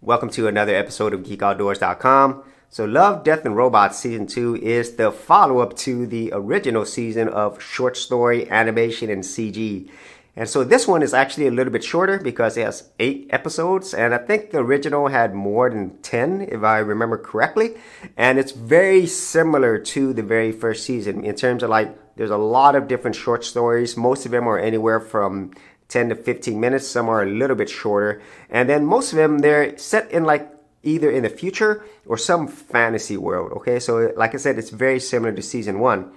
Welcome to another episode of GeekOutdoors.com. So Love, Death, and Robots Season 2 is the follow-up to the original season of short story, animation, and CG. And so this one is actually a little bit shorter because it has 8 episodes, and I think the original had more than 10, if I remember correctly. And it's very similar to the very first season in terms of there's a lot of different short stories. Most of them are anywhere from 10 to 15 minutes. Some are a little bit shorter. And then most of them, they're set in either in the future or some fantasy world. Okay, so like I said, it's very similar to season 1.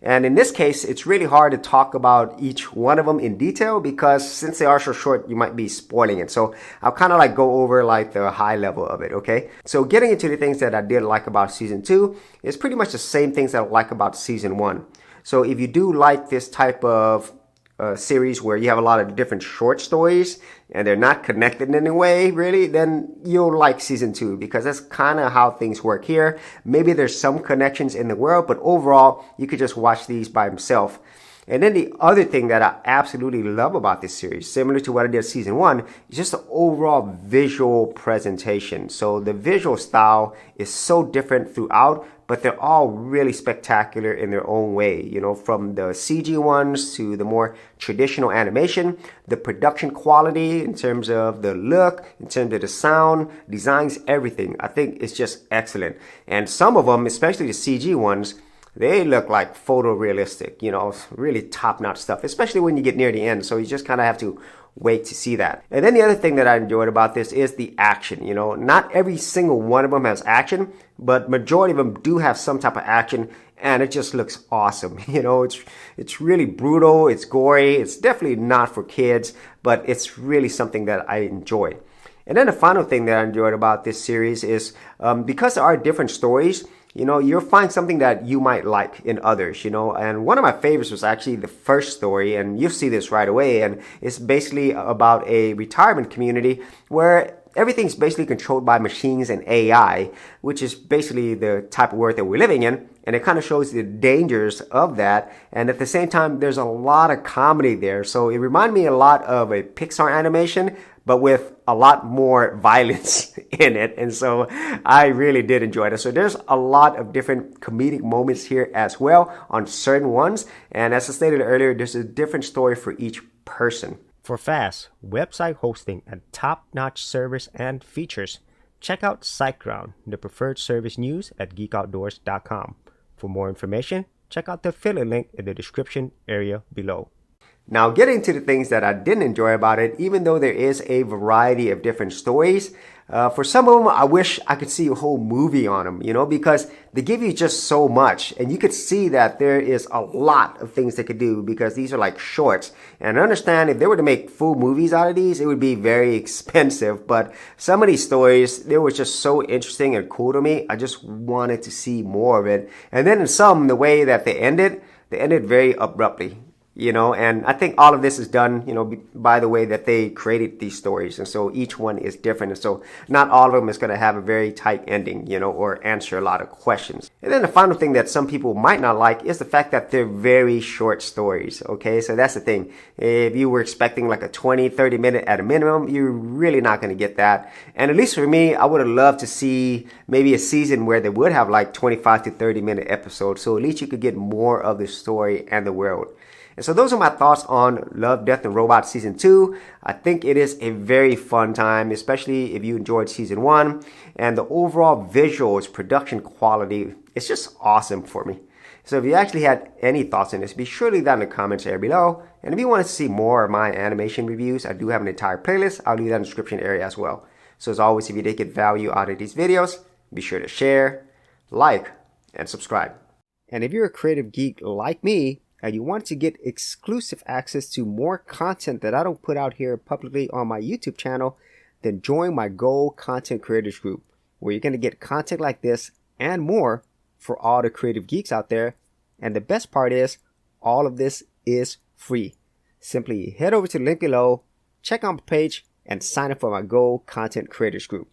And in this case, it's really hard to talk about each one of them in detail because since they are so short, you might be spoiling it. So I'll kind of go over the high level of it, okay? So getting into the things that I did like about season 2 is pretty much the same things that I like about season 1. So if you do like this type of series where you have a lot of different short stories and they're not connected in any way really, then you'll like season 2 because that's kind of how things work here. Maybe there's some connections in the world, but overall you could just watch these by themselves. And then the other thing that I absolutely love about this series, similar to what I did season 1, is just the overall visual presentation. So the visual style is so different throughout, but they're all really spectacular in their own way. You know, from the CG ones to the more traditional animation, the production quality in terms of the look, in terms of the sound, designs, everything. I think it's just excellent. And some of them, especially the CG ones, they look like photorealistic, really top-notch stuff, especially when you get near the end. So you just kind of have to wait to see that. And then the other thing that I enjoyed about this is the action. Not every single one of them has action, but majority of them do have some type of action, and it just looks awesome. It's really brutal, it's gory, it's definitely not for kids, but it's really something that I enjoy. And then the final thing that I enjoyed about this series is because there are different stories, you'll find something that you might like in others, and one of my favorites was actually the first story, and you'll see this right away, and it's basically about a retirement community where everything's basically controlled by machines and AI, which is basically the type of world that we're living in, and it kind of shows the dangers of that, and at the same time, there's a lot of comedy there, so it reminded me a lot of a Pixar animation, but with a lot more violence in it. And so I really did enjoy it. So there's a lot of different comedic moments here as well on certain ones. And as I stated earlier, there's a different story for each person. For fast website hosting and top-notch service and features, check out Siteground, the preferred service news at geekoutdoors.com. For more information, check out the affiliate link in the description area below. Now, getting to the things that I didn't enjoy about it, even though there is a variety of different stories, for some of them, I wish I could see a whole movie on them, because they give you just so much. And you could see that there is a lot of things they could do because these are shorts. And I understand if they were to make full movies out of these, it would be very expensive. But some of these stories, they were just so interesting and cool to me. I just wanted to see more of it. And then in some, the way that they ended very abruptly. And I think all of this is done, by the way that they created these stories. And so each one is different. And so not all of them is going to have a very tight ending, or answer a lot of questions. And then the final thing that some people might not like is the fact that they're very short stories. Okay, so that's the thing. If you were expecting a 20, 30 minute at a minimum, you're really not going to get that. And at least for me, I would have loved to see maybe a season where they would have 25 to 30 minute episodes. So at least you could get more of the story and the world. And so those are my thoughts on Love, Death, and Robots Season 2. I think it is a very fun time, especially if you enjoyed Season 1. And the overall visuals, production quality, it's just awesome for me. So if you actually had any thoughts on this, be sure to leave that in the comments area below. And if you want to see more of my animation reviews, I do have an entire playlist. I'll leave that in the description area as well. So as always, if you did get value out of these videos, be sure to share, like, and subscribe. And if you're a creative geek like me, and you want to get exclusive access to more content that I don't put out here publicly on my YouTube channel, then join my Gold Content Creators Group, where you're going to get content like this and more for all the creative geeks out there. And the best part is, all of this is free. Simply head over to the link below, check out my page, and sign up for my Gold Content Creators Group.